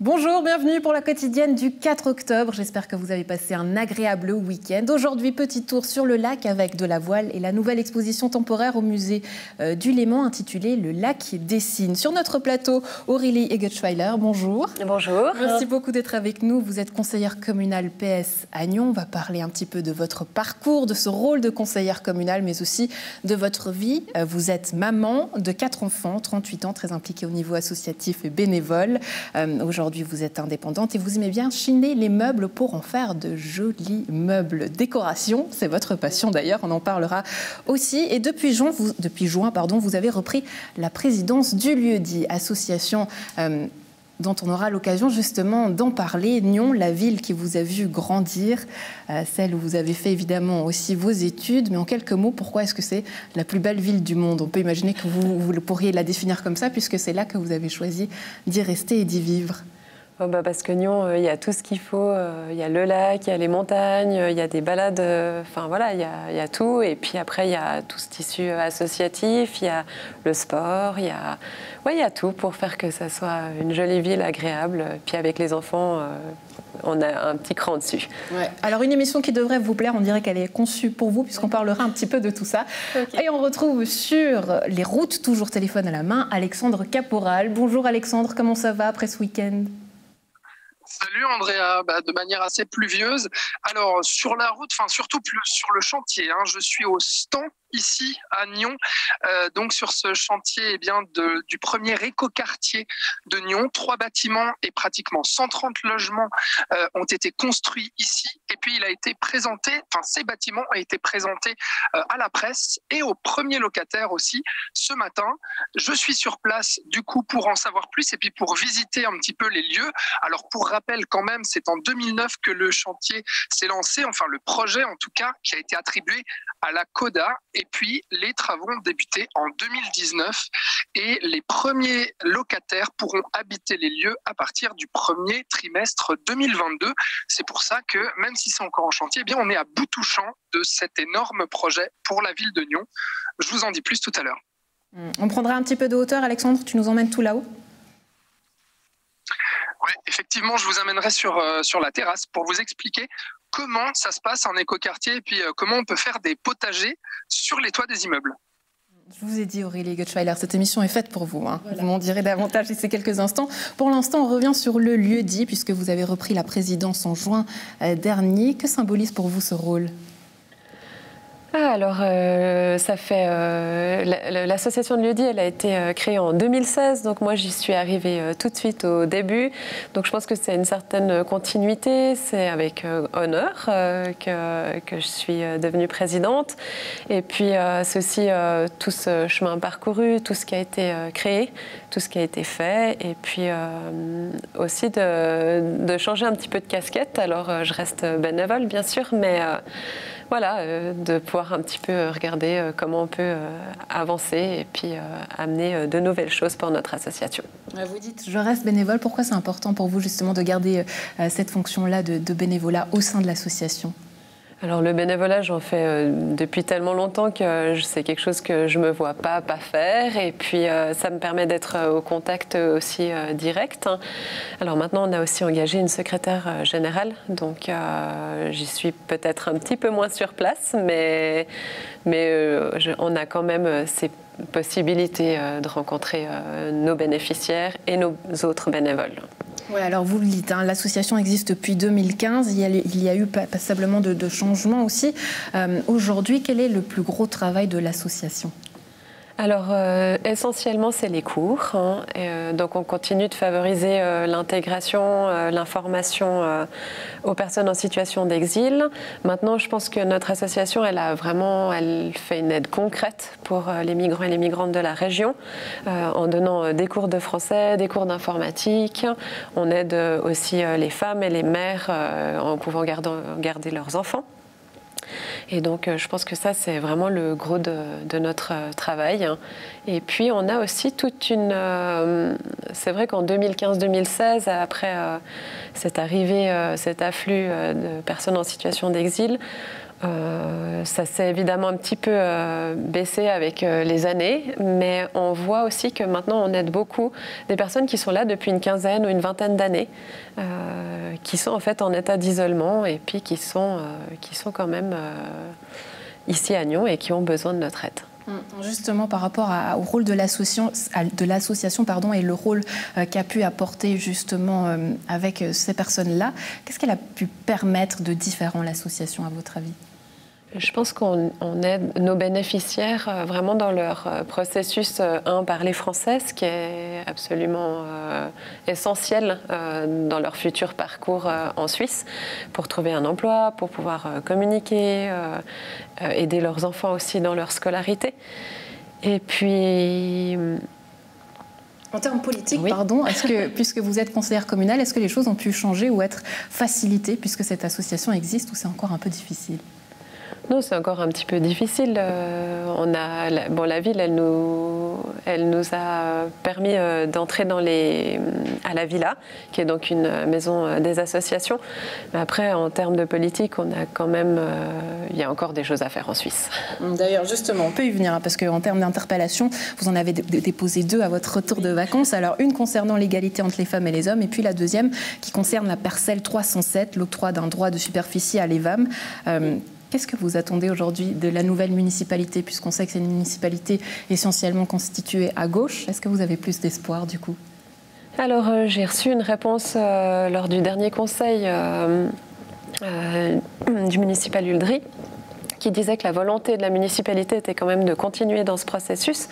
Bonjour, bienvenue pour la quotidienne du 4 octobre. J'espère que vous avez passé un agréable week-end. Aujourd'hui, petit tour sur le lac avec de la voile et la nouvelle exposition temporaire au musée du Léman intitulée « Le lac dessine ». Sur notre plateau, Aurélie Egetschweiler, bonjour. Bonjour. Merci beaucoup d'être avec nous. Vous êtes conseillère communale PS à Nyon. On va parler un petit peu de votre parcours, de ce rôle de conseillère communale, mais aussi de votre vie. Vous êtes maman de 4 enfants, 38 ans, très impliquée au niveau associatif et bénévole. Aujourd'hui, vous êtes indépendante et vous aimez bien chiner les meubles pour en faire de jolis meubles. Décoration, c'est votre passion d'ailleurs, on en parlera aussi. Et depuis juin, vous avez repris la présidence du lieu-dit, association dont on aura l'occasion justement d'en parler. Nyon, la ville qui vous a vu grandir, celle où vous avez fait évidemment aussi vos études. Mais en quelques mots, pourquoi est-ce que c'est la plus belle ville du monde? On peut imaginer que vous pourriez la définir comme ça, puisque c'est là que vous avez choisi d'y rester et d'y vivre. Parce que Nyon, il y a tout ce qu'il faut. Il y a le lac, il y a les montagnes, il y a des balades. Enfin voilà, il y a tout. Et puis après, il y a tout ce tissu associatif, il y a le sport, il y a tout pour faire que ça soit une jolie ville agréable. Puis avec les enfants, on a un petit cran dessus. Ouais. Alors une émission qui devrait vous plaire, on dirait qu'elle est conçue pour vous, puisqu'on parlera un petit peu de tout ça. Okay. Et on retrouve sur les routes, toujours téléphone à la main, Alexandre Caporal. Bonjour Alexandre, comment ça va après ce week-end ? Salut Andrea, de manière assez pluvieuse. Alors sur la route, surtout sur le chantier, je suis au stand ici à Nyon, donc sur ce chantier du premier écoquartier de Nyon. 3 bâtiments et pratiquement 130 logements ont été construits ici. Et puis il a été présenté, ces bâtiments ont été présentés à la presse et aux premiers locataires aussi ce matin. Je suis sur place du coup pour en savoir plus et puis pour visiter un petit peu les lieux. Alors pour rappel quand même, c'est en 2009 que le chantier s'est lancé, le projet en tout cas, qui a été attribué à la CODA. Et puis, les travaux ont débuté en 2019 et les premiers locataires pourront habiter les lieux à partir du premier trimestre 2022. C'est pour ça que, même si c'est encore en chantier, on est à bout touchant de cet énorme projet pour la ville de Nyon. Je vous en dis plus tout à l'heure. On prendra un petit peu de hauteur, Alexandre, tu nous emmènes tout là-haut ? Oui, effectivement, je vous amènerai sur la terrasse pour vous expliquer comment ça se passe en écoquartier et puis comment on peut faire des potagers sur les toits des immeubles. Je vous ai dit, Aurélie Egetschweiler, cette émission est faite pour vous. Voilà. Vous m'en direz davantage d'ici quelques instants. Pour l'instant, on revient sur le lieu-dit, puisque vous avez repris la présidence en juin dernier. Que symbolise pour vous ce rôle ? Alors, ça fait l'association de lieu-dit, elle a été créée en 2016, donc moi j'y suis arrivée tout de suite au début. Donc je pense que c'est une certaine continuité, c'est avec honneur que je suis devenue présidente. Et puis c'est aussi tout ce chemin parcouru, tout ce qui a été créé, tout ce qui a été fait, et puis aussi de changer un petit peu de casquette. Alors je reste bénévole bien sûr, mais voilà, de pouvoir un petit peu regarder comment on peut avancer et puis amener de nouvelles choses pour notre association. Vous dites, je reste bénévole. Pourquoi c'est important pour vous justement de garder cette fonction-là de bénévolat au sein de l'association ? Alors le bénévolat, j'en fais depuis tellement longtemps que c'est quelque chose que je ne me vois pas faire. Et puis ça me permet d'être au contact aussi direct. Alors maintenant, on a aussi engagé une secrétaire générale. Donc j'y suis peut-être un petit peu moins sur place. Mais on a quand même ces possibilités de rencontrer nos bénéficiaires et nos autres bénévoles. Oui, alors vous le dites, l'association existe depuis 2015, il y a eu passablement de changements aussi. Aujourd'hui, quel est le plus gros travail de l'association ? Alors, essentiellement, c'est les cours. Donc, on continue de favoriser l'intégration, l'information aux personnes en situation d'exil. Maintenant, je pense que notre association, elle fait une aide concrète pour les migrants et les migrantes de la région, en donnant des cours de français, des cours d'informatique. On aide aussi les femmes et les mères en pouvant garder leurs enfants. Et donc, je pense que ça, c'est vraiment le gros de notre travail. Et puis, on a aussi toute une... c'est vrai qu'en 2015-2016, après cette arrivée, cet afflux de personnes en situation d'exil, Ça s'est évidemment un petit peu baissé avec les années, mais on voit aussi que maintenant on aide beaucoup des personnes qui sont là depuis une quinzaine ou une vingtaine d'années, qui sont en fait en état d'isolement et puis qui sont quand même ici à Nyon et qui ont besoin de notre aide. Justement, par rapport au rôle de l'association et le rôle qu'a pu apporter justement avec ces personnes-là, qu'est-ce qu'elle a pu permettre de différent, l'association, à votre avis ? Je pense qu'on aide nos bénéficiaires vraiment dans leur processus, parler français, ce qui est absolument essentiel dans leur futur parcours en Suisse, pour trouver un emploi, pour pouvoir communiquer, aider leurs enfants aussi dans leur scolarité. Et puis... En termes politiques, oui. Pardon, est-ce que, puisque vous êtes conseillère communale, est-ce que les choses ont pu changer ou être facilitées puisque cette association existe, ou c'est encore un peu difficile ? Non, c'est encore un petit peu difficile. La ville, elle nous a permis d'entrer à la Villa, qui est donc une maison des associations. Mais après, en termes de politique, on a quand même, il y a encore des choses à faire en Suisse. D'ailleurs, justement, on peut y venir, parce qu'en termes d'interpellation, vous en avez déposé 2 à votre retour de vacances. Alors, une concernant l'égalité entre les femmes et les hommes, et puis la deuxième qui concerne la parcelle 307, l'octroi d'un droit de superficie à l'EVAM. Qu'est-ce que vous attendez aujourd'hui de la nouvelle municipalité, puisqu'on sait que c'est une municipalité essentiellement constituée à gauche? Est-ce que vous avez plus d'espoir du coup? Alors j'ai reçu une réponse lors du dernier conseil du municipal Uldry, qui disait que la volonté de la municipalité était quand même de continuer dans ce processus.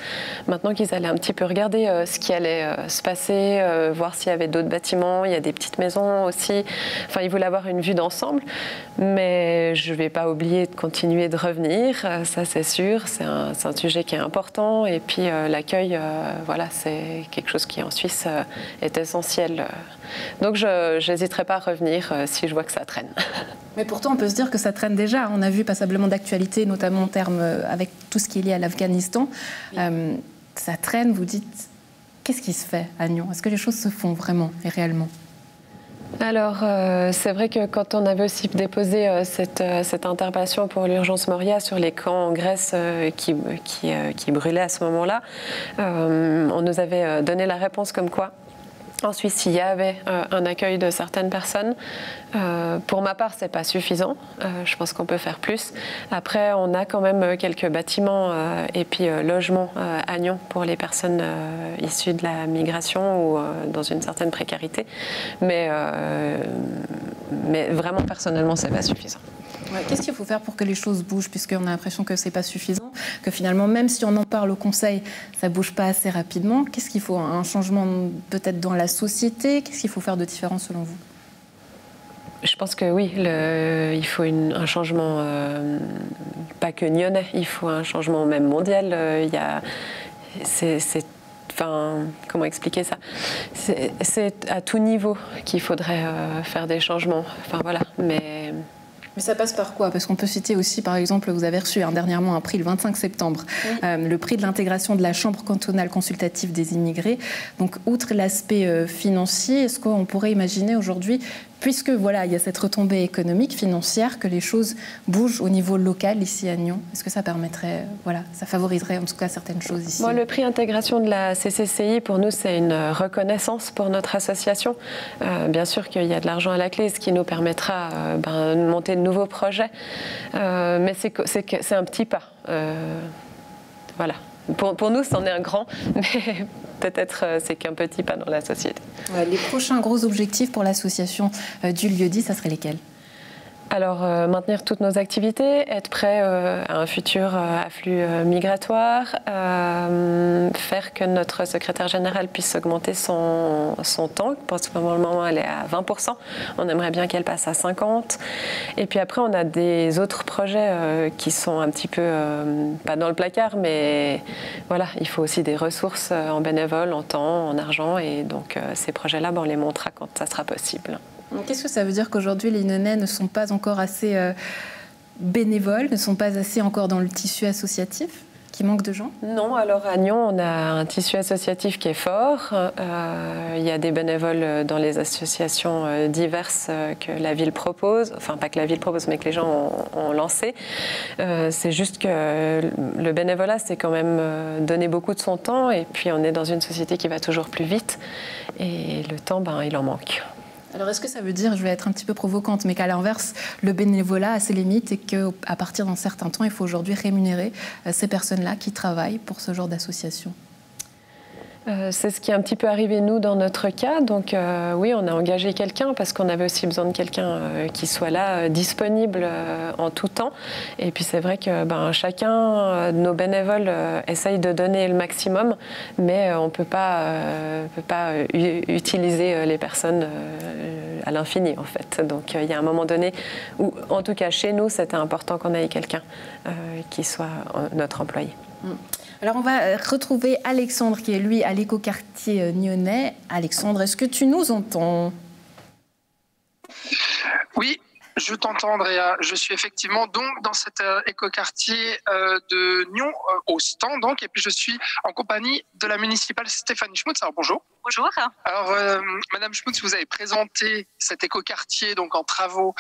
Maintenant qu'ils allaient un petit peu regarder ce qui allait se passer, voir s'il y avait d'autres bâtiments, il y a des petites maisons aussi. Enfin, ils voulaient avoir une vue d'ensemble, mais je ne vais pas oublier de continuer de revenir, ça c'est sûr. C'est un sujet qui est important, et puis l'accueil, voilà, c'est quelque chose qui en Suisse est essentiel. Donc je n'hésiterai pas à revenir si je vois que ça traîne. Mais pourtant, on peut se dire que ça traîne déjà. On a vu passablement d'actualité, notamment en termes avec tout ce qui est lié à l'Afghanistan. Ça traîne, vous dites. Qu'est-ce qui se fait à Nyon? Est-ce que les choses se font vraiment et réellement? Alors, c'est vrai que quand on avait aussi déposé cette interpellation pour l'urgence Moria sur les camps en Grèce qui brûlaient à ce moment-là, on nous avait donné la réponse comme quoi en Suisse, il y avait un accueil de certaines personnes. Pour ma part, ce n'est pas suffisant. Je pense qu'on peut faire plus. Après, on a quand même quelques bâtiments et puis logements à Nyon pour les personnes issues de la migration ou dans une certaine précarité. Mais vraiment, personnellement, ce n'est pas suffisant. Ouais, qu'est-ce qu'il faut faire pour que les choses bougent, puisqu'on a l'impression que ce n'est pas suffisant, que finalement, même si on en parle au Conseil, ça ne bouge pas assez rapidement? Qu'est-ce qu'il faut? Un changement peut-être dans la société? Qu'est-ce qu'il faut faire de différent selon vous? Je pense que oui, il faut un changement, pas que nyonnais, il faut un changement même mondial. Enfin, comment expliquer ça? C'est à tout niveau qu'il faudrait faire des changements. Enfin voilà, Mais ça passe par quoi? Parce qu'on peut citer aussi, par exemple, vous avez reçu dernièrement un prix le 25 septembre, oui. Le prix de l'intégration de la Chambre cantonale consultative des immigrés. Donc, outre l'aspect financier, est-ce qu'on pourrait imaginer aujourd'hui, puisque voilà, il y a cette retombée économique, financière, que les choses bougent au niveau local ici à Nyon? Est-ce que ça permettrait, voilà, ça favoriserait en tout cas certaines choses ici? Moi, le prix intégration de la CCCI, pour nous, c'est une reconnaissance pour notre association. Bien sûr qu'il y a de l'argent à la clé, ce qui nous permettra de monter de nouveaux projets. Mais c'est un petit pas. Voilà. Pour nous, c'en est un grand, mais peut-être c'est qu'un petit pas dans la société. Ouais, les prochains gros objectifs pour l'association du lieu-dit, ça serait lesquels? Alors, maintenir toutes nos activités, être prêt à un futur afflux migratoire, faire que notre secrétaire générale puisse augmenter son temps, parce que pour le moment, elle est à 20%. On aimerait bien qu'elle passe à 50%. Et puis après, on a des autres projets qui sont un petit peu, pas dans le placard, mais voilà, il faut aussi des ressources en bénévole, en temps, en argent. Et donc, ces projets-là, on les montrera quand ça sera possible. Qu'est-ce que ça veut dire qu'aujourd'hui, les Nyonnais ne sont pas encore assez bénévoles, ne sont pas assez encore dans le tissu associatif? qui manque de gens? Non, alors à Nyon, on a un tissu associatif qui est fort. Il y a des bénévoles dans les associations diverses que la ville propose. Enfin, pas que la ville propose, mais que les gens ont lancé. C'est juste que le bénévolat, c'est quand même donner beaucoup de son temps. Et puis, on est dans une société qui va toujours plus vite. Et le temps, il en manque. Alors, est-ce que ça veut dire, je vais être un petit peu provocante, mais qu'à l'inverse, le bénévolat a ses limites et qu'à partir d'un certain temps, il faut aujourd'hui rémunérer ces personnes-là qui travaillent pour ce genre d'association? C'est ce qui est un petit peu arrivé, nous, dans notre cas. Donc, oui, on a engagé quelqu'un parce qu'on avait aussi besoin de quelqu'un qui soit là, disponible en tout temps. Et puis, c'est vrai que chacun de nos bénévoles essaye de donner le maximum, mais on ne peut pas utiliser les personnes à l'infini, en fait. Donc, il y a un moment donné où, en tout cas, chez nous, c'était important qu'on ait quelqu'un qui soit notre employé. Alors, on va retrouver Alexandre, qui est, lui, à l'écoquartier nyonnais. Alexandre, est-ce que tu nous entends? Oui, je t'entends, Andrea. Je suis effectivement donc dans cet écoquartier de Nyon, au stand, donc, et puis je suis en compagnie de la municipale Stéphanie Schmutz. Alors, bonjour. Bonjour. Alors, Madame Schmutz, vous avez présenté cet écoquartier donc en travaux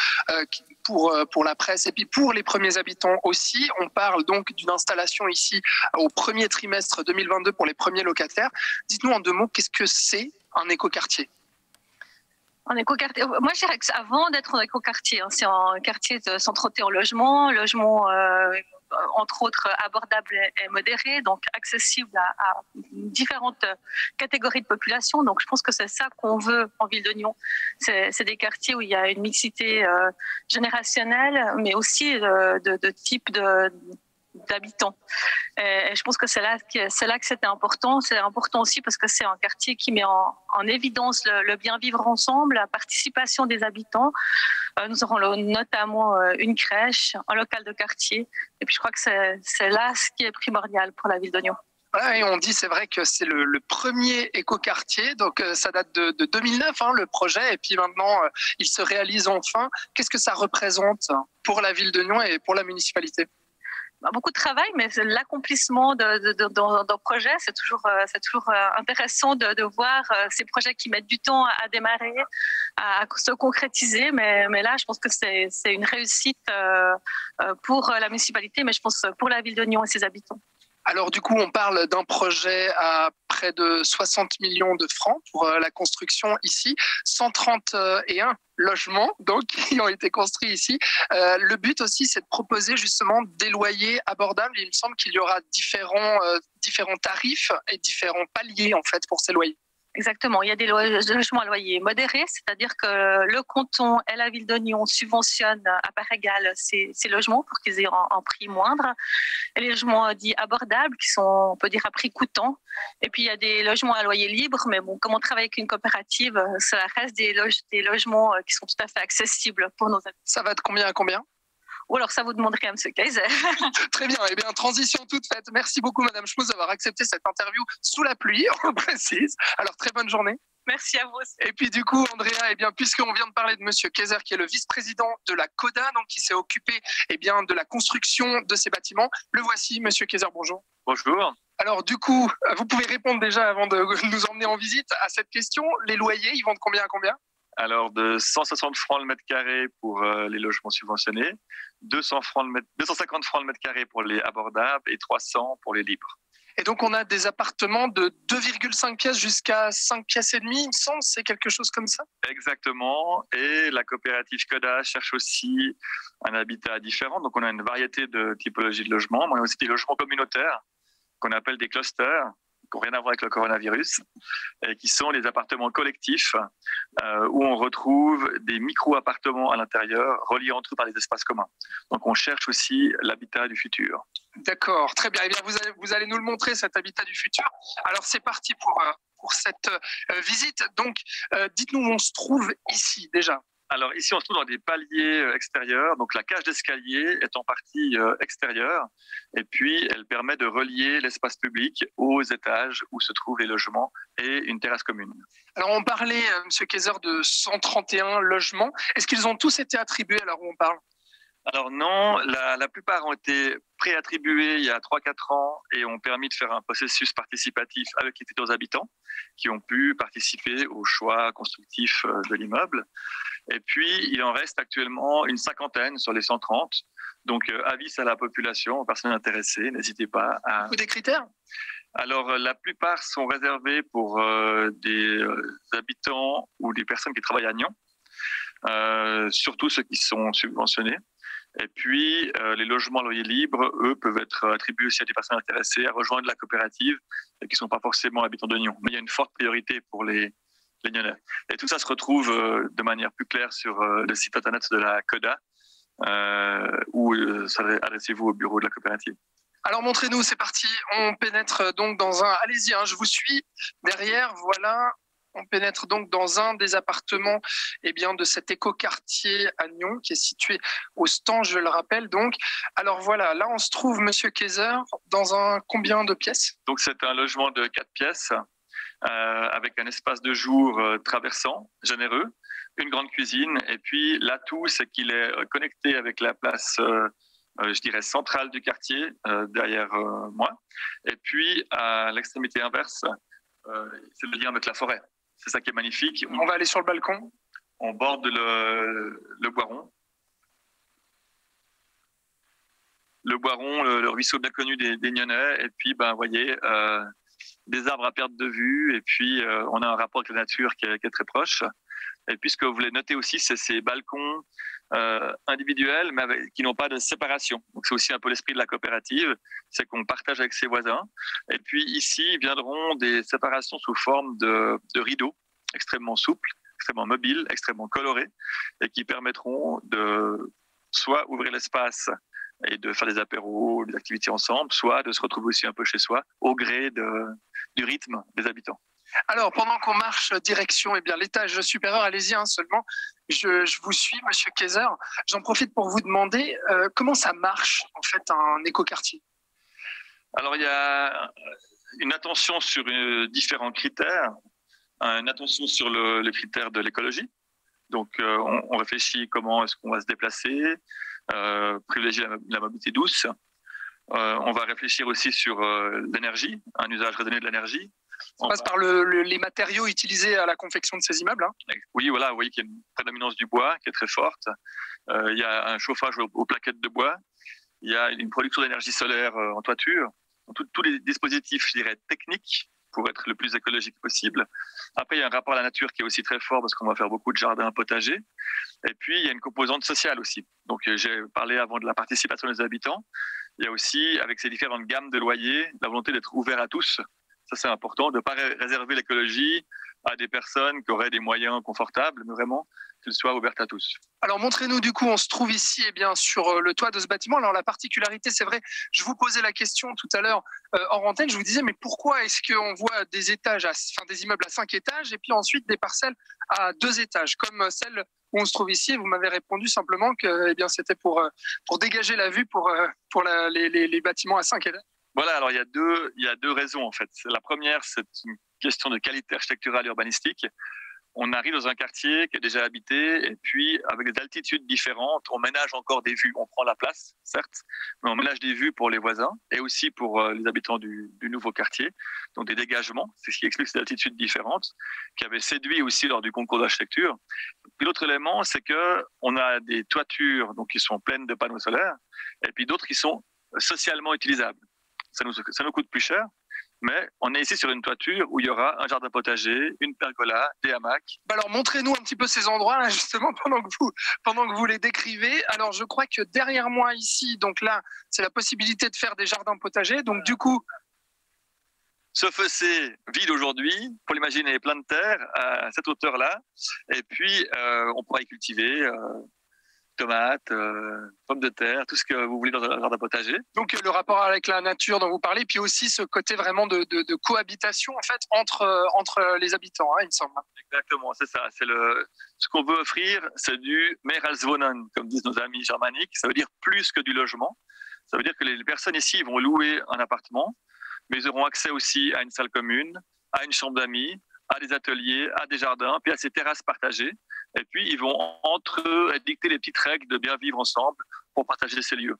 pour la presse et puis pour les premiers habitants aussi. On parle donc d'une installation ici au premier trimestre 2022 pour les premiers locataires. Dites-nous en 2 mots, qu'est-ce que c'est un écoquartier? En écoquartier, moi je dirais que avant d'être en écoquartier, c'est un quartier centré en logement entre autres abordable et modéré, donc accessible à différentes catégories de population. Donc je pense que c'est ça qu'on veut en ville de Nyon. C'est des quartiers où il y a une mixité générationnelle, mais aussi de type d'habitants. Et je pense que c'est là que c'était important. C'est important aussi parce que c'est un quartier qui met en évidence le bien vivre ensemble, la participation des habitants. Nous aurons notamment une crèche, un local de quartier. Et puis je crois que c'est là ce qui est primordial pour la ville de Nyon. Voilà, et on dit, c'est vrai que c'est le premier écoquartier, donc ça date de 2009, le projet, et puis maintenant, il se réalise enfin. Qu'est-ce que ça représente pour la ville de Nyon et pour la municipalité? Beaucoup de travail, mais l'accomplissement d'un projet, c'est toujours intéressant de voir ces projets qui mettent du temps à démarrer, à se concrétiser. Mais là, je pense que c'est une réussite pour la municipalité, mais je pense pour la ville de Nyon et ses habitants. Alors du coup, on parle d'un projet à près de 60 millions de francs pour la construction ici, 131 logements donc, qui ont été construits ici. Le but aussi, c'est de proposer justement des loyers abordables. Il me semble qu'il y aura différents tarifs et différents paliers en fait pour ces loyers. Exactement, il y a des logements à loyer modéré, c'est-à-dire que le canton et la ville de Nyon subventionnent à part égale ces logements pour qu'ils aient un prix moindre. Et les logements dits abordables qui sont, on peut dire, à prix coûtant. Et puis il y a des logements à loyer libre, mais bon, comme on travaille avec une coopérative, cela reste des logements qui sont tout à fait accessibles pour nos habitants. Ça va de combien à combien? Ou alors ça vous demanderait à M. Kaiser. Très bien, eh bien, transition toute faite. Merci beaucoup Madame Schmutz d'avoir accepté cette interview sous la pluie, on le précise. Alors très bonne journée. Merci à vous aussi. Et puis du coup, Andrea, eh bien, puisqu'on vient de parler de Monsieur Kaiser, qui est le vice-président de la CODA, donc qui s'est occupé de la construction de ces bâtiments, le voici, Monsieur Kaiser, bonjour. Bonjour. Alors du coup, vous pouvez répondre déjà avant de nous emmener en visite à cette question. Les loyers, ils vont de combien à combien? Alors de 160 francs le mètre carré pour les logements subventionnés, 250 francs le mètre carré pour les abordables et 300 pour les libres. Et donc on a des appartements de 2,5 pièces jusqu'à 5 pièces et demie, il me semble, c'est quelque chose comme ça? Exactement, et la coopérative CODA cherche aussi un habitat différent, donc on a une variété de typologies de logements. On a aussi des logements communautaires qu'on appelle des clusters, qui n'ont rien à voir avec le coronavirus, et qui sont des appartements collectifs où on retrouve des micro-appartements à l'intérieur reliés entre eux par des espaces communs. Donc on cherche aussi l'habitat du futur. D'accord, très bien. Eh bien, vous allez nous le montrer, cet habitat du futur. Alors c'est parti pour cette visite. Donc dites-nous où on se trouve ici déjà. Alors ici, on se trouve dans des paliers extérieurs. Donc la cage d'escalier est en partie extérieure. Et puis, elle permet de relier l'espace public aux étages où se trouvent les logements et une terrasse commune. Alors on parlait, M. Kaiser, de 131 logements. Est-ce qu'ils ont tous été attribués à l'heure où on parle? Alors non, la plupart ont été préattribués il y a 3-4 ans et ont permis de faire un processus participatif avec les futurs habitants qui ont pu participer au choix constructif de l'immeuble. Et puis, il en reste actuellement une 50aine sur les 130. Donc, avis à la population, aux personnes intéressées, n'hésitez pas à... Des critères? Alors, la plupart sont réservés pour des habitants ou des personnes qui travaillent à Nyon, surtout ceux qui sont subventionnés. Et puis, les logements loyers libres, eux, peuvent être attribués aussi à des personnes intéressées à rejoindre la coopérative et qui ne sont pas forcément habitants de Nyon. Mais il y a une forte priorité pour les Nyonnais. Et tout ça se retrouve de manière plus claire sur le site internet de la CODA, où adressez-vous au bureau de la coopérative. Alors montrez-nous, c'est parti. On pénètre donc dans un... Allez-y, hein, je vous suis. Derrière, voilà. On pénètre donc dans un des appartements de cet écoquartier à Nyon, qui est situé au Stand, je le rappelle. Donc, alors voilà, là on se trouve, Monsieur Kayser, dans un combien de pièces? Donc c'est un logement de 4 pièces, avec un espace de jour traversant, généreux, une grande cuisine, et puis l'atout, c'est qu'il est connecté avec la place, je dirais, centrale du quartier, derrière moi, et puis à l'extrémité inverse, c'est le lien avec la forêt. C'est ça qui est magnifique. On va aller sur le balcon. On borde le Boiron. Le Boiron, le ruisseau bien connu des Nyonnais, et puis, vous voyez, des arbres à perte de vue, et puis on a un rapport avec la nature qui est très proche. Et puis ce que vous voulez noter aussi, c'est ces balcons individuels, mais qui n'ont pas de séparation. Donc c'est aussi un peu l'esprit de la coopérative, c'est qu'on partage avec ses voisins. Et puis ici viendront des séparations sous forme de rideaux extrêmement souples, extrêmement mobiles, extrêmement colorés, et qui permettront de soit ouvrir l'espace et de faire des apéros, des activités ensemble, soit de se retrouver aussi un peu chez soi, au gré du rythme des habitants. Alors, pendant qu'on marche direction l'étage supérieur, allez-y seulement, je vous suis, Monsieur Kayser. J'en profite pour vous demander comment ça marche, en fait, un écoquartier. Alors, il y a une attention sur différents critères, une attention sur le critère de l'écologie. Donc, on réfléchit comment est-ce qu'on va se déplacer, privilégier la mobilité douce. On va réfléchir aussi sur l'énergie, un usage raisonné de l'énergie. Ça passe par les matériaux utilisés à la confection de ces immeubles. Oui, voilà, vous voyez qu'il y a une prédominance du bois qui est très forte. Il y a un chauffage aux plaquettes de bois. Il y a une production d'énergie solaire en toiture. Tous les dispositifs, je dirais, techniques pour être le plus écologique possible. Après, il y a un rapport à la nature qui est aussi très fort parce qu'on va faire beaucoup de jardins potagers. Et puis, il y a une composante sociale aussi. Donc, j'ai parlé avant de la participation des habitants. Il y a aussi, avec ces différentes gammes de loyers, la volonté d'être ouvert à tous. Ça, c'est important, de ne pas réserver l'écologie à des personnes qui auraient des moyens confortables, mais vraiment qu'elle soit ouverte à tous. Alors, montrez-nous, du coup, on se trouve ici sur le toit de ce bâtiment. Alors, la particularité, c'est vrai, je vous posais la question tout à l'heure hors antenne, je vous disais, mais pourquoi est-ce qu'on voit des immeubles à 5 étages et puis ensuite des parcelles à 2 étages, comme celle où on se trouve ici? Et vous m'avez répondu simplement que c'était pour dégager la vue pour les bâtiments à 5 étages. Voilà, alors il y a deux raisons en fait. La première, c'est une question de qualité architecturale et urbanistique. On arrive dans un quartier qui est déjà habité et puis avec des altitudes différentes, on ménage encore des vues. On prend la place, certes, mais on ménage des vues pour les voisins et aussi pour les habitants du nouveau quartier. Donc des dégagements, c'est ce qui explique ces altitudes différentes, qui avaient séduit aussi lors du concours d'architecture. Puis l'autre élément, c'est qu'on a des toitures donc, qui sont pleines de panneaux solaires et puis d'autres qui sont socialement utilisables. Ça nous coûte plus cher, mais on est ici sur une toiture où il y aura un jardin potager, une pergola, des hamacs. Alors montrez-nous un petit peu ces endroits-là, justement, pendant que vous les décrivez. Alors je crois que derrière moi ici, donc là, c'est la possibilité de faire des jardins potagers. Donc du coup... Ce fossé vide aujourd'hui, pour l'imaginer, plein de terre à cette hauteur-là. Et puis, on pourra y cultiver... tomates, pommes de terre, tout ce que vous voulez dans un jardin potager. Donc le rapport avec la nature dont vous parlez, puis aussi ce côté vraiment de cohabitation en fait entre les habitants, il me semble. Exactement, c'est ça. Ce qu'on veut offrir, c'est du mehr als wohnen, comme disent nos amis germaniques. Ça veut dire plus que du logement. Ça veut dire que les personnes ici vont louer un appartement, mais ils auront accès aussi à une salle commune, à une chambre d'amis, à des ateliers, à des jardins, puis à ces terrasses partagées. Et puis, ils vont entre eux dicter les petites règles de bien vivre ensemble pour partager ces lieux.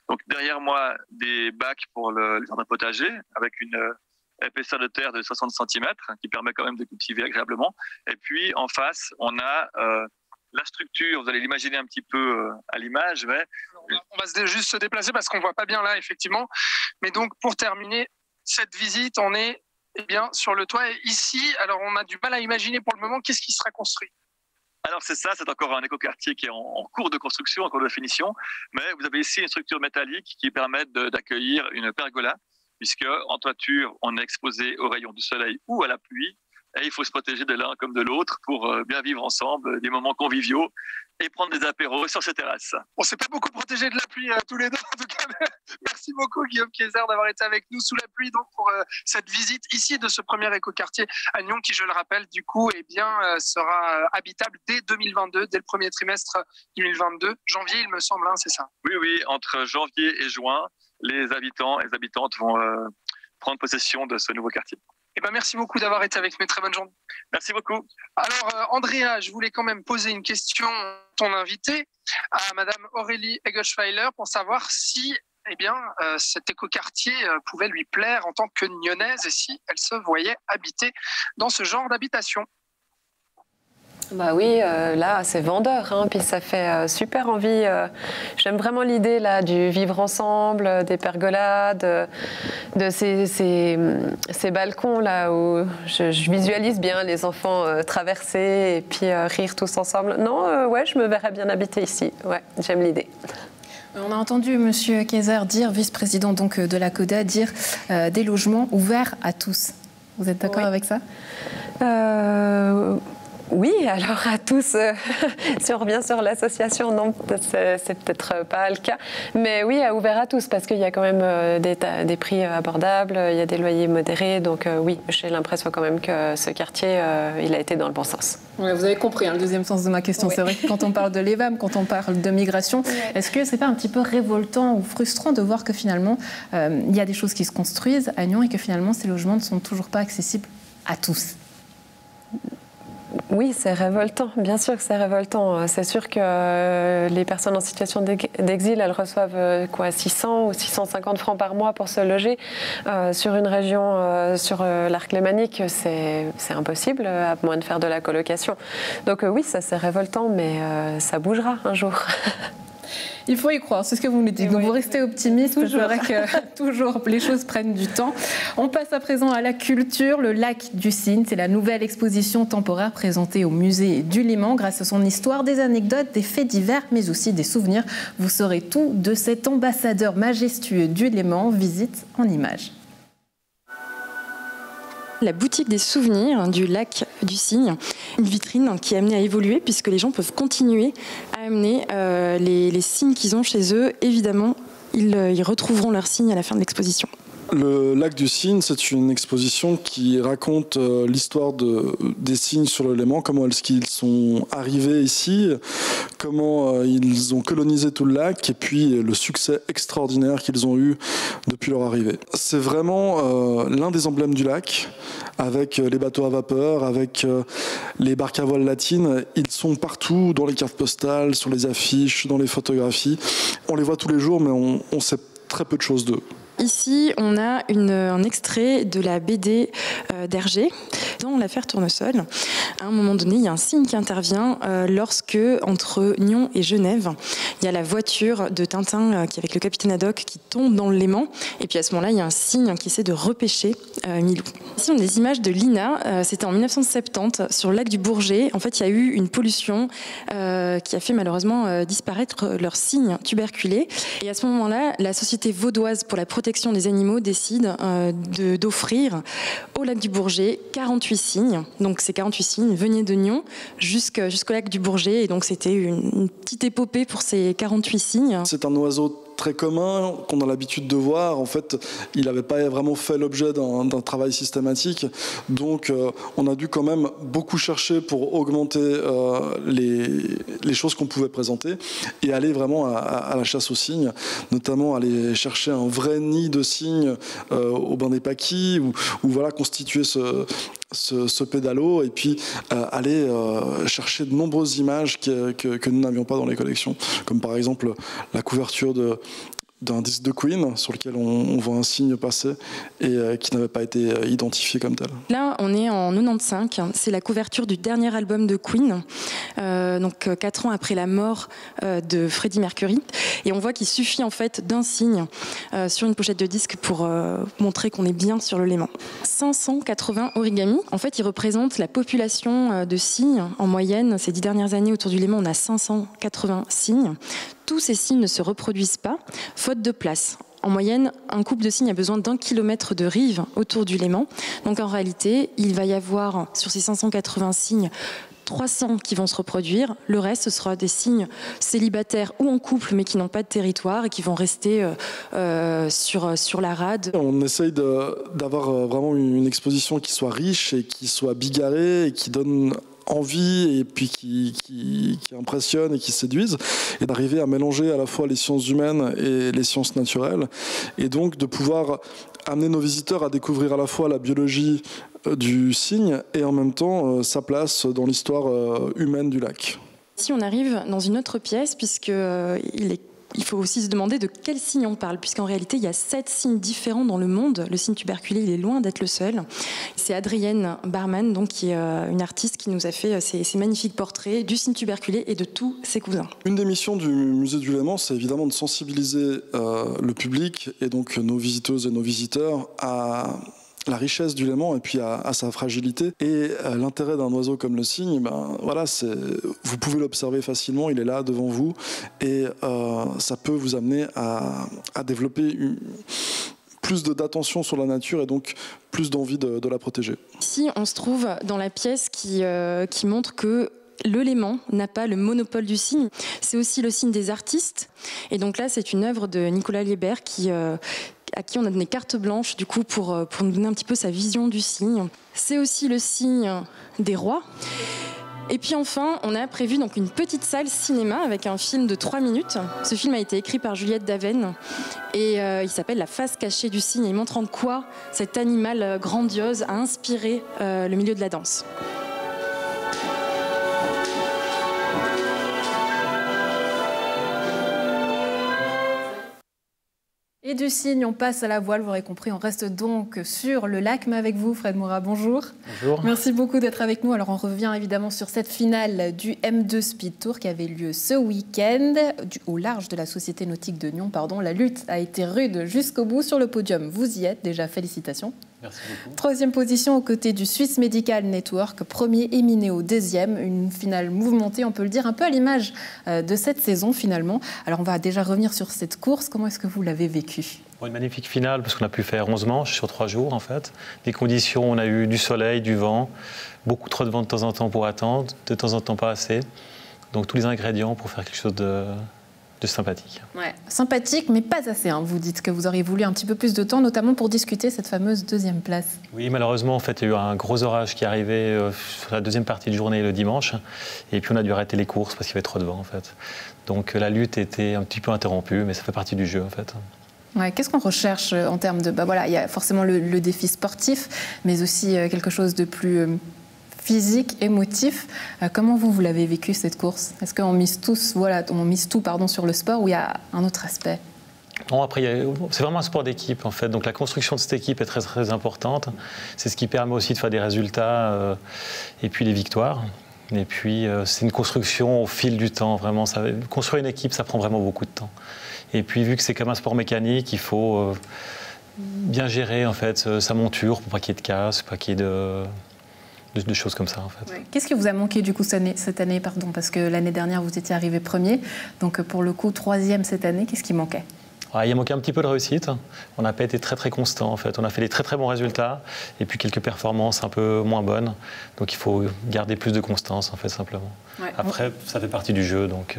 Donc, derrière moi, des bacs pour le jardin potager avec une épaisseur de terre de 60 cm qui permet quand même de cultiver agréablement. Et puis, en face, on a la structure, vous allez l'imaginer un petit peu à l'image. Mais... On va juste se déplacer parce qu'on ne voit pas bien là, effectivement. Mais donc, pour terminer cette visite, on est sur le toit. Et ici, alors on a du mal à imaginer pour le moment qu'est-ce qui sera construit. Alors c'est ça, c'est encore un écoquartier qui est en cours de construction, en cours de finition. Mais vous avez ici une structure métallique qui permet d'accueillir une pergola, puisque en toiture, on est exposé aux rayons du soleil ou à la pluie. Et il faut se protéger de l'un comme de l'autre pour bien vivre ensemble des moments conviviaux et prendre des apéros sur ces terrasses. On ne s'est pas beaucoup protégé de la pluie tous les deux. En tout cas, merci beaucoup Guillaume Kayser d'avoir été avec nous sous la pluie donc, pour cette visite ici de ce premier écoquartier à Nyon qui, je le rappelle, du coup, sera habitable dès 2022, dès le premier trimestre 2022. Janvier, il me semble, hein, c'est ça? Oui, entre janvier et juin, les habitants et les habitantes vont prendre possession de ce nouveau quartier. Merci beaucoup d'avoir été avec nous. Très bonne journée. Merci beaucoup. Alors, Andrea, je voulais quand même poser une question à ton invité, à Madame Aurélie Egelschweiler, pour savoir si cet écoquartier pouvait lui plaire en tant que Nyonnaise et si elle se voyait habiter dans ce genre d'habitation. Bah oui, là c'est vendeur, hein, puis ça fait super envie. J'aime vraiment l'idée là du vivre ensemble, des pergolades, de ces balcons là où je visualise bien les enfants traverser et puis rire tous ensemble. Non, ouais, je me verrais bien habiter ici. Ouais, j'aime l'idée. On a entendu M. Kayser dire, vice-président donc de la CODA, dire des logements ouverts à tous. Vous êtes d'accord avec ça? Oui, alors à tous, si on revient sur l'association, non, c'est peut-être pas le cas. Mais oui, ouvert à tous, parce qu'il y a quand même des prix abordables, il y a des loyers modérés. Donc oui, j'ai l'impression quand même que ce quartier, il a été dans le bon sens. Ouais, vous avez compris le deuxième sens de ma question. Oui. C'est vrai que quand on parle de l'EVAM, quand on parle de migration, est-ce que c'est pas un petit peu révoltant ou frustrant de voir que finalement, il y a des choses qui se construisent à Nyon et que finalement, ces logements ne sont toujours pas accessibles à tous? Oui, c'est révoltant. Bien sûr que c'est révoltant. C'est sûr que les personnes en situation d'exil, elles reçoivent 600 ou 650 francs par mois pour se loger. Sur une région, sur l'arc lémanique, c'est impossible, à moins de faire de la colocation. Donc oui, ça c'est révoltant, mais ça bougera un jour. Il faut y croire, c'est ce que vous nous dites. Donc vous restez optimiste, c'est vrai que toujours les choses prennent du temps. On passe à présent à la culture, le lac du Cygne. C'est la nouvelle exposition temporaire présentée au musée du Léman. Grâce à son histoire, des anecdotes, des faits divers, mais aussi des souvenirs. Vous saurez tout de cet ambassadeur majestueux du Léman. Visite en images. La boutique des souvenirs du lac du Cygne, une vitrine qui est amenée à évoluer puisque les gens peuvent continuer à amener les signes qu'ils ont chez eux. Évidemment, ils retrouveront leurs signes à la fin de l'exposition. Le lac du Cygne, c'est une exposition qui raconte l'histoire des cygnes sur le Léman, comment est-ce qu'ils sont arrivés ici, comment ils ont colonisé tout le lac et puis le succès extraordinaire qu'ils ont eu depuis leur arrivée. C'est vraiment l'un des emblèmes du lac, avec les bateaux à vapeur, avec les barques à voile latines. Ils sont partout, dans les cartes postales, sur les affiches, dans les photographies. On les voit tous les jours, mais on sait très peu de choses d'eux. Ici, on a un extrait de la BD d'Hergé dans l'affaire Tournesol. À un moment donné, il y a un signe qui intervient lorsque, entre Nyon et Genève, il y a la voiture de Tintin qui est avec le capitaine Haddock qui tombe dans le Léman. Et puis à ce moment-là, il y a un signe qui essaie de repêcher Milou. Ici, on a des images de l'INA. C'était en 1970 sur le lac du Bourget. En fait, il y a eu une pollution qui a fait malheureusement disparaître leurs cygnes tuberculés. Et à ce moment-là, la Société vaudoise pour la protection des animaux décide d'offrir au lac du Bourget 48 cygnes. Donc ces 48 cygnes venaient de Nyon jusqu'au lac du Bourget. Et donc c'était une petite épopée pour ces 48 cygnes. C'est un oiseau très commun qu'on a l'habitude de voir. En fait, il n'avait pas vraiment fait l'objet d'un travail systématique. Donc, on a dû quand même beaucoup chercher pour augmenter les choses qu'on pouvait présenter et aller vraiment à la chasse aux cygnes, notamment aller chercher un vrai nid de cygnes au bain des Paquis ou voilà, constituer ce pédalo et puis aller chercher de nombreuses images que nous n'avions pas dans les collections, comme par exemple la couverture d'un disque de Queen sur lequel on voit un signe passer et qui n'avait pas été identifié comme tel. Là, on est en 95, c'est la couverture du dernier album de Queen, donc 4 ans après la mort de Freddie Mercury. Et on voit qu'il suffit en fait d'un signe sur une pochette de disque pour montrer qu'on est bien sur le Léman. 580 origamis, en fait, ils représentent la population de cygnes en moyenne. Ces 10 dernières années, autour du Léman, on a 580 cygnes. Tous ces cygnes ne se reproduisent pas, faute de place. En moyenne, un couple de cygnes a besoin d'1 kilomètre de rive autour du Léman. Donc en réalité, il va y avoir sur ces 580 cygnes 300 qui vont se reproduire. Le reste, ce sera des cygnes célibataires ou en couple, mais qui n'ont pas de territoire et qui vont rester sur la rade. On essaye d'avoir vraiment une exposition qui soit riche et qui soit bigarrée et qui donne envie et puis qui impressionne et qui séduise, et d'arriver à mélanger à la fois les sciences humaines et les sciences naturelles, et donc de pouvoir amener nos visiteurs à découvrir à la fois la biologie du cygne et en même temps sa place dans l'histoire humaine du lac. Ici, on arrive dans une autre pièce, il faut aussi se demander de quel cygne on parle, puisqu'en réalité, il y a 7 cygnes différents dans le monde. Le cygne tuberculé, il est loin d'être le seul. C'est Adrienne Barman, donc, qui est une artiste qui nous a fait ces magnifiques portraits du cygne tuberculé et de tous ses cousins. Une des missions du musée du Léman, c'est évidemment de sensibiliser le public et donc nos visiteuses et nos visiteurs à la richesse du Léman et puis à sa fragilité. Et l'intérêt d'un oiseau comme le cygne, voilà, vous pouvez l'observer facilement, il est là devant vous, et ça peut vous amener à développer plus d'attention sur la nature et donc plus d'envie de la protéger. Ici, on se trouve dans la pièce qui montre que le Léman n'a pas le monopole du cygne. C'est aussi le cygne des artistes. Et donc là, c'est une œuvre de Nicolas Liebert à qui on a donné carte blanche du coup pour nous donner un petit peu sa vision du cygne. C'est aussi le cygne des rois. Et puis enfin, on a prévu donc une petite salle cinéma avec un film de 3 minutes. Ce film a été écrit par Juliette Daven et il s'appelle La face cachée du cygne. Il montre en quoi cet animal grandiose a inspiré le milieu de la danse. Et du cygne, on passe à la voile, vous aurez compris, on reste donc sur le lac, mais avec vous, Fred Moura, bonjour. Bonjour. Merci beaucoup d'être avec nous. Alors on revient évidemment sur cette finale du M2 Speed Tour qui avait lieu ce week-end au large de la Société Nautique de Nyon. La lutte a été rude jusqu'au bout sur le podium. Vous y êtes, déjà félicitations. Merci beaucoup. 3e position aux côtés du Swiss Medical Network, 1er et Minéo 2e. Une finale mouvementée, on peut le dire, un peu à l'image de cette saison finalement. Alors on va déjà revenir sur cette course. Comment est-ce que vous l'avez vécue ? Une magnifique finale parce qu'on a pu faire 11 manches sur 3 jours en fait. Des conditions, on a eu du soleil, du vent, beaucoup trop de vent de temps en temps pour attendre, de temps en temps pas assez. Donc tous les ingrédients pour faire quelque chose de sympathique. Ouais, sympathique, mais pas assez. Vous dites que vous auriez voulu un petit peu plus de temps, notamment pour discuter cette fameuse 2e place. Oui, malheureusement, en fait, il y a eu un gros orage qui est arrivé sur la 2e partie de journée le dimanche. Et puis on a dû arrêter les courses parce qu'il y avait trop de vent en fait. Donc la lutte était un petit peu interrompue, mais ça fait partie du jeu en fait. Ouais, qu'est-ce qu'on recherche en termes de... voilà, il y a forcément le défi sportif, mais aussi quelque chose de plus physique, émotif. Comment vous l'avez vécu cette course ? Est-ce qu'on mise tout sur le sport ou il y a un autre aspect ? Non, après, c'est vraiment un sport d'équipe en fait. Donc la construction de cette équipe est très très importante. C'est ce qui permet aussi de faire des résultats et puis des victoires. Et puis c'est une construction au fil du temps. Vraiment, construire une équipe, ça prend vraiment beaucoup de temps. Et puis vu que c'est comme un sport mécanique, il faut bien gérer en fait sa monture pour pas qu'il y ait de casse, pas qu'il y ait de choses comme ça en fait. Ouais. Qu'est-ce qui vous a manqué du coup cette année, parce que l'année dernière vous étiez arrivé 1er, donc pour le coup 3e cette année, qu'est-ce qui manquait ? Il a manqué un petit peu de réussite. On n'a pas été très très constant en fait. On a fait des très très bons résultats et puis quelques performances un peu moins bonnes. Donc il faut garder plus de constance en fait simplement. Ouais. Après ça fait partie du jeu donc.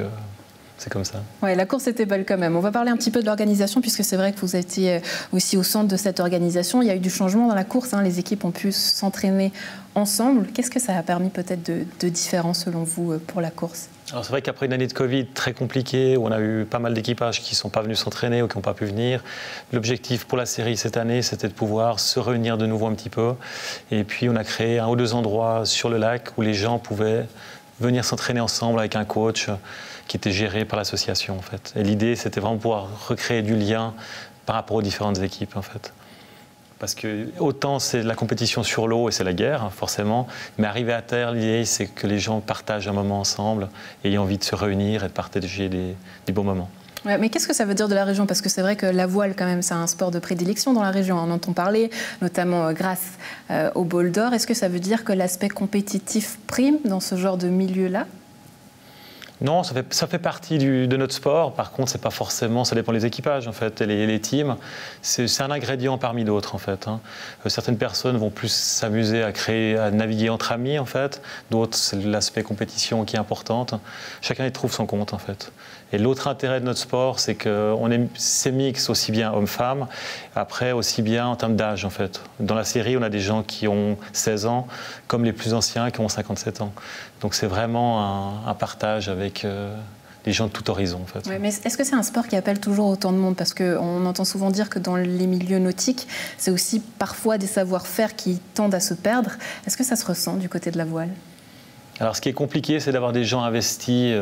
c'est comme ça. Ouais, la course était belle quand même. On va parler un petit peu de l'organisation, puisque c'est vrai que vous étiez aussi au centre de cette organisation. Il y a eu du changement dans la course, hein. Les équipes ont pu s'entraîner ensemble. Qu'est-ce que ça a permis peut-être de différent selon vous pour la course? Alors c'est vrai qu'après une année de Covid très compliquée, où on a eu pas mal d'équipages qui ne sont pas venus s'entraîner ou qui n'ont pas pu venir, l'objectif pour la série cette année, c'était de pouvoir se réunir de nouveau un petit peu. Et puis on a créé 1 ou 2 endroits sur le lac où les gens pouvaient venir s'entraîner ensemble avec un coach qui était géré par l'association en fait. Et l'idée, c'était vraiment de pouvoir recréer du lien par rapport aux différentes équipes en fait. Parce que autant c'est la compétition sur l'eau et c'est la guerre, forcément, mais arriver à terre, l'idée c'est que les gens partagent un moment ensemble et aient envie de se réunir et de partager des beaux moments. Ouais, mais qu'est-ce que ça veut dire de la région? Parce que c'est vrai que la voile, quand même, c'est un sport de prédilection dans la région. On en entend parler, notamment grâce au bol d'or. Est-ce que ça veut dire que l'aspect compétitif prime dans ce genre de milieu-là? Non, ça fait partie de notre sport. Par contre, c'est pas forcément, ça dépend des équipages en fait, et les teams. C'est un ingrédient parmi d'autres en fait. Hein. Certaines personnes vont plus s'amuser à naviguer entre amis en fait. D'autres, c'est l'aspect compétition qui est importante. Chacun y trouve son compte en fait. Et l'autre intérêt de notre sport, c'est que c'est mix aussi bien hommes-femmes, après aussi bien en termes d'âge en fait. Dans la série, on a des gens qui ont 16 ans, comme les plus anciens qui ont 57 ans. Donc c'est vraiment un partage avec des gens de tout horizon en fait. Ouais, mais est-ce que c'est un sport qui appelle toujours autant de monde? Parce qu'on entend souvent dire que dans les milieux nautiques, c'est aussi parfois des savoir-faire qui tendent à se perdre. Est-ce que ça se ressent du côté de la voile? Alors ce qui est compliqué, c'est d'avoir des gens investis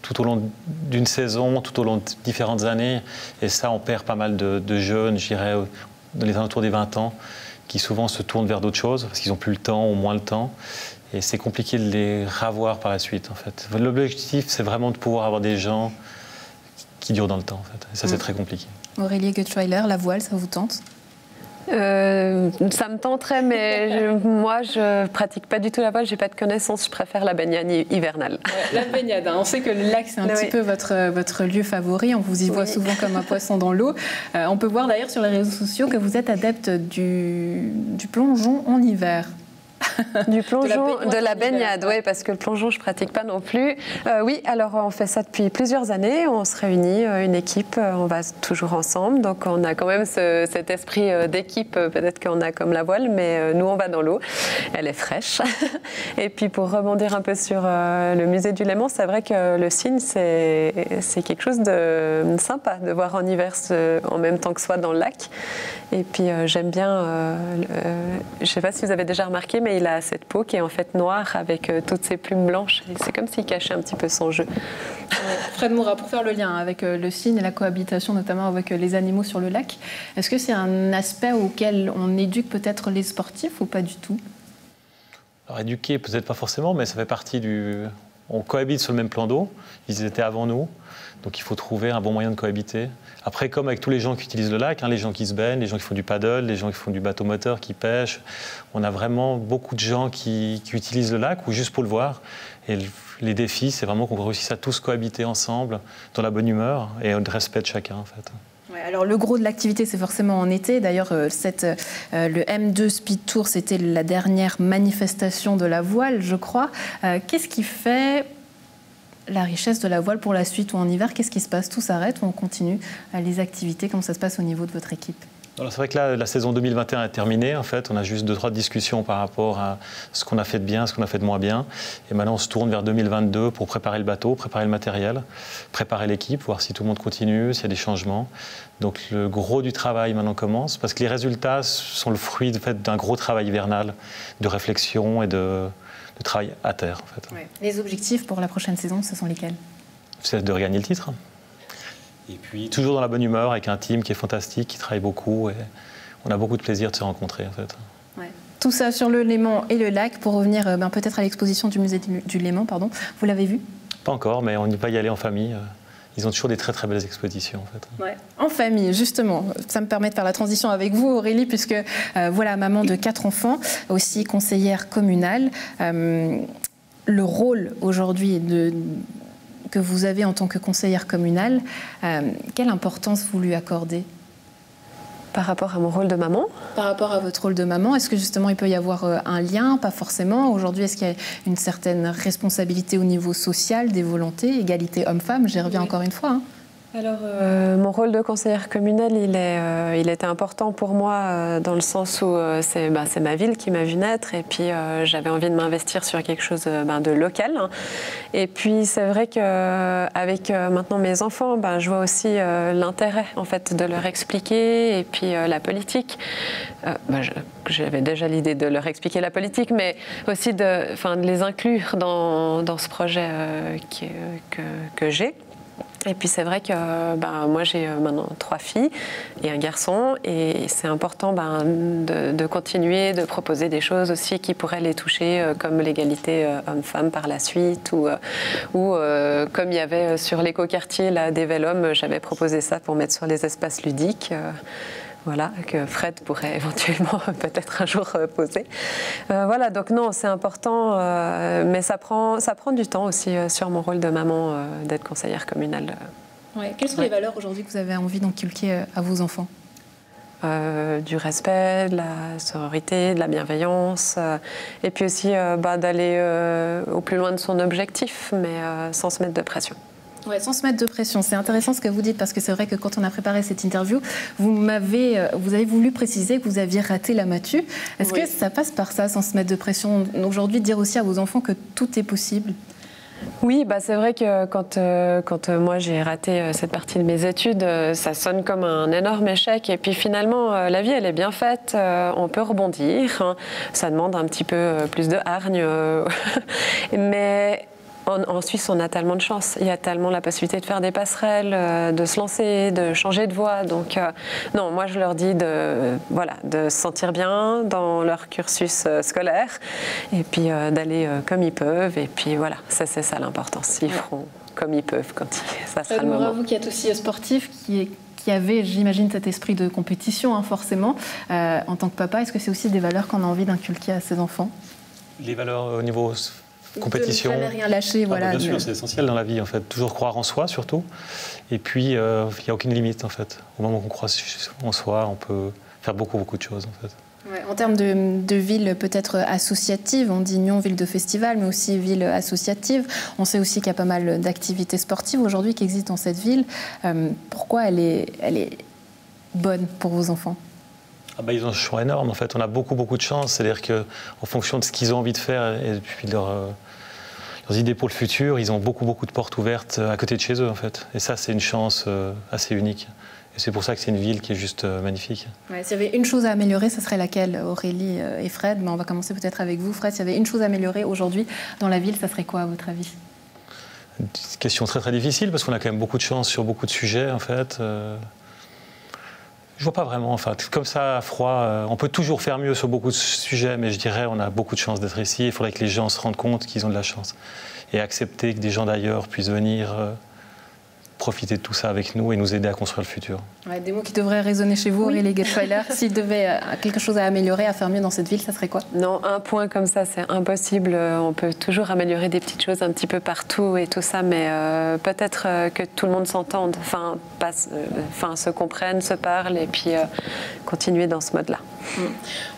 tout au long d'une saison, tout au long de différentes années. Et ça, on perd pas mal de jeunes, je dirais, dans les alentours des 20 ans, qui souvent se tournent vers d'autres choses, parce qu'ils n'ont plus le temps ou moins le temps. Et c'est compliqué de les ravoir par la suite, en fait. L'objectif, c'est vraiment de pouvoir avoir des gens qui durent dans le temps, en fait. Et ça, c'est très compliqué. Aurélie Goetschweiler, la voile, ça vous tente? Ça me tenterait, mais moi, je pratique pas du tout la voile, j'ai pas de connaissances, je préfère la baignade hivernale. La baignade, hein. On sait que le lac, c'est un petit peu votre lieu favori, on vous y voit souvent comme un poisson dans l'eau. On peut voir d'ailleurs sur les réseaux sociaux que vous êtes adepte du plongeon en hiver. Du plongeon, de la baignade, oui, parce que le plongeon, je ne pratique pas non plus. Oui, alors on fait ça depuis plusieurs années. On se réunit, une équipe, on va toujours ensemble. Donc on a quand même cet esprit d'équipe, peut-être qu'on a comme la voile, mais nous, on va dans l'eau. Elle est fraîche. Et puis pour rebondir un peu sur le musée du Léman, c'est vrai que le cygne, c'est quelque chose de sympa de voir en hiver en même temps que soit dans le lac. Et puis j'aime bien, je ne sais pas si vous avez déjà remarqué, mais il a cette peau qui est en fait noire avec toutes ses plumes blanches. C'est comme s'il cachait un petit peu son jeu. Fred Moura, pour faire le lien avec le cygne et la cohabitation, notamment avec les animaux sur le lac, est-ce que c'est un aspect auquel on éduque peut-être les sportifs ou pas du tout? Alors éduquer, peut-être pas forcément, mais ça fait partie on cohabite sur le même plan d'eau, ils étaient avant nous, donc il faut trouver un bon moyen de cohabiter. Après, comme avec tous les gens qui utilisent le lac, hein, les gens qui se baignent, les gens qui font du paddle, les gens qui font du bateau moteur, qui pêchent, on a vraiment beaucoup de gens qui utilisent le lac ou juste pour le voir. Et les défis, c'est vraiment qu'on réussisse à tous cohabiter ensemble dans la bonne humeur et le respect de chacun en fait. Ouais, alors le gros de l'activité, c'est forcément en été. D'ailleurs, le M2 Speed Tour, c'était la dernière manifestation de la voile, je crois. Qu'est-ce qui fait la richesse de la voile pour la suite ou en hiver? Qu'est-ce qui se passe? Tout s'arrête ou on continue les activités? Comment ça se passe au niveau de votre équipe? Alors c'est vrai que là, la saison 2021 est terminée. En fait, on a juste 2-3 discussions par rapport à ce qu'on a fait de bien, ce qu'on a fait de moins bien. Et maintenant, on se tourne vers 2022 pour préparer le bateau, préparer le matériel, préparer l'équipe, voir si tout le monde continue, s'il y a des changements. Donc le gros du travail maintenant commence, parce que les résultats sont le fruit d'un gros travail hivernal, de réflexion et de travail à terre. En fait. Ouais. Les objectifs pour la prochaine saison, ce sont lesquels? C'est de regagner le titre. Et puis toujours dans la bonne humeur, avec un team qui est fantastique, qui travaille beaucoup. Et on a beaucoup de plaisir de se rencontrer en fait. Ouais. Tout ça sur le Léman et le lac. Pour revenir peut-être à l'exposition du musée du Léman, pardon. Vous l'avez vu? Pas encore, mais on va y aller en famille. Ils ont toujours des très très belles expositions en fait. Ouais. En famille, justement. Ça me permet de faire la transition avec vous, Aurélie, puisque voilà, maman de 4 enfants, aussi conseillère communale. Le rôle aujourd'hui que vous avez en tant que conseillère communale, quelle importance vous lui accordez? Par rapport à mon rôle de maman. Par rapport à votre rôle de maman, est-ce que justement il peut y avoir un lien? Pas forcément. Aujourd'hui, est-ce qu'il y a une certaine responsabilité au niveau social, des volontés, égalité homme-femme? J'y reviens encore une fois. Hein. Alors, mon rôle de conseillère communale, il était important pour moi dans le sens où c'est ma ville qui m'a vu naître et puis j'avais envie de m'investir sur quelque chose de local. Et puis c'est vrai qu'avec maintenant mes enfants, je vois aussi l'intérêt en fait de leur expliquer et puis la politique. J'avais déjà l'idée de leur expliquer la politique, mais aussi de les inclure dans ce projet que j'ai. Et puis c'est vrai que moi j'ai maintenant 3 filles et un garçon et c'est important de continuer de proposer des choses aussi qui pourraient les toucher comme l'égalité homme-femme par la suite ou comme il y avait sur l'écoquartier des Vélum, j'avais proposé ça pour mettre sur les espaces ludiques. Voilà, que Fred pourrait éventuellement peut-être un jour poser. Voilà, donc non, c'est important, mais ça prend du temps aussi sur mon rôle de maman d'être conseillère communale. Ouais. Quelles sont les valeurs aujourd'hui que vous avez envie d'inculquer à vos enfants? Du respect, de la sororité, de la bienveillance, et puis aussi d'aller au plus loin de son objectif, mais sans se mettre de pression. Ouais, sans se mettre de pression. C'est intéressant ce que vous dites parce que c'est vrai que quand on a préparé cette interview, vous avez voulu préciser que vous aviez raté la matu. Est-ce que ça passe par ça, sans se mettre de pression? Aujourd'hui, dire aussi à vos enfants que tout est possible? Oui, c'est vrai que quand moi j'ai raté cette partie de mes études, ça sonne comme un énorme échec. Et puis finalement, la vie, elle est bien faite. On peut rebondir. Hein. Ça demande un petit peu plus de hargne. Mais en Suisse, on a tellement de chance. Il y a tellement la possibilité de faire des passerelles, de se lancer, de changer de voie. Donc, non, moi, je leur dis de se sentir bien dans leur cursus scolaire et puis d'aller comme ils peuvent. Et puis voilà, c'est ça l'importance. Ils feront comme ils peuvent quand ça sera le moment. Vous qui êtes aussi sportif, qui avait, j'imagine, cet esprit de compétition, forcément, en tant que papa, est-ce que c'est aussi des valeurs qu'on a envie d'inculquer à ses enfants? Les valeurs au niveau compétition. Ne jamais rien lâcher, voilà. Bien sûr, c'est essentiel dans la vie, en fait. Toujours croire en soi, surtout. Et puis, il n'y a aucune limite, en fait. Au moment qu'on croit en soi, on peut faire beaucoup de choses, en fait. Ouais, en termes de ville peut-être associative, on dit Nyon, ville de festival, mais aussi ville associative. On sait aussi qu'il y a pas mal d'activités sportives aujourd'hui qui existent dans cette ville. Pourquoi elle est bonne pour vos enfants? Ils ont un choix énorme, en fait. On a beaucoup de chance. C'est-à-dire qu'en fonction de ce qu'ils ont envie de faire et puis leurs idées pour le futur, ils ont beaucoup de portes ouvertes à côté de chez eux, en fait. Et ça, c'est une chance assez unique. Et c'est pour ça que c'est une ville qui est juste magnifique. Ouais, s'il y avait une chose à améliorer, ce serait laquelle, Aurélie et Fred? On va commencer peut-être avec vous. Fred, s'il y avait une chose à améliorer aujourd'hui dans la ville, ça serait quoi, à votre avis? Une question très difficile, parce qu'on a quand même beaucoup de chance sur beaucoup de sujets, en fait. Je vois pas vraiment, comme ça, à froid, on peut toujours faire mieux sur beaucoup de sujets, mais je dirais on a beaucoup de chance d'être ici. Il faudrait que les gens se rendent compte qu'ils ont de la chance et accepter que des gens d'ailleurs puissent venir profiter de tout ça avec nous et nous aider à construire le futur. Ouais, des mots qui devraient résonner chez vous, Aurélie Guetschweiler. S'il devait quelque chose à améliorer, à faire mieux dans cette ville, ça serait quoi? Non, un point comme ça, c'est impossible. On peut toujours améliorer des petites choses un petit peu partout et tout ça, mais peut-être que tout le monde s'entende, se comprenne, se parle et puis continuer dans ce mode-là.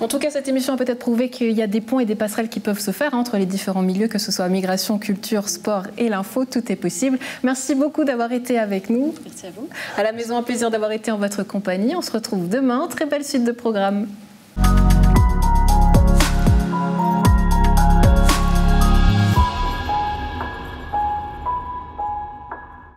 En tout cas, cette émission a peut-être prouvé qu'il y a des ponts et des passerelles qui peuvent se faire entre les différents milieux, que ce soit migration, culture, sport et l'info, tout est possible. Merci beaucoup d'avoir été avec nous. Merci à vous. À la maison, un plaisir d'avoir été en votre compagnie. On se retrouve demain. Très belle suite de programme.